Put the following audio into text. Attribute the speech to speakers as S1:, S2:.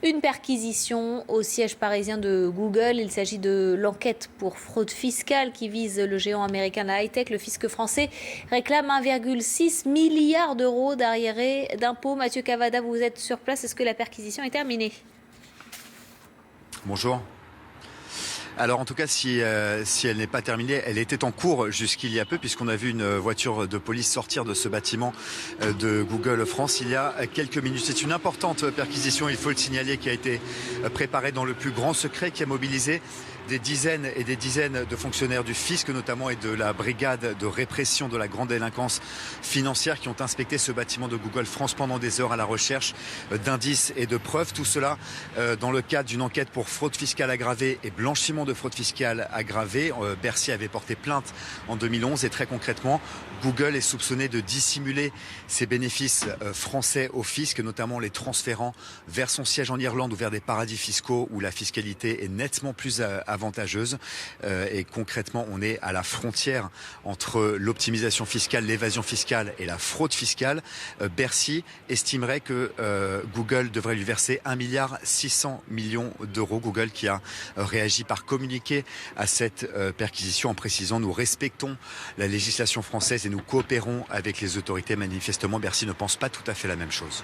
S1: Une perquisition au siège parisien de Google. Il s'agit de l'enquête pour fraude fiscale qui vise le géant américain de la high-tech. Le fisc français réclame 1,6 milliard d'euros d'arriérés d'impôts. Mathieu Cavada, vous êtes sur place. Est-ce que la perquisition est terminée?
S2: Bonjour. Alors en tout cas, si elle n'est pas terminée, elle était en cours jusqu'il y a peu, puisqu'on a vu une voiture de police sortir de ce bâtiment de Google France il y a quelques minutes. C'est une importante perquisition, il faut le signaler, qui a été préparée dans le plus grand secret, qui a mobilisé des dizaines et des dizaines de fonctionnaires du fisc notamment et de la brigade de répression de la grande délinquance financière qui ont inspecté ce bâtiment de Google France pendant des heures à la recherche d'indices et de preuves. Tout cela dans le cadre d'une enquête pour fraude fiscale aggravée et blanchiment de fraude fiscale aggravée. Bercy avait porté plainte en 2011 et très concrètement, Google est soupçonné de dissimuler ses bénéfices français au fisc, notamment les transférant vers son siège en Irlande ou vers des paradis fiscaux où la fiscalité est nettement plus avantageuse. Et concrètement, on est à la frontière entre l'optimisation fiscale, l'évasion fiscale et la fraude fiscale. Bercy estimerait que Google devrait lui verser 1,6 milliard d'euros. Google qui a réagi par communiqué à cette perquisition en précisant: nous respectons la législation française et nous coopérons avec les autorités. Manifestement, Bercy ne pense pas tout à fait la même chose.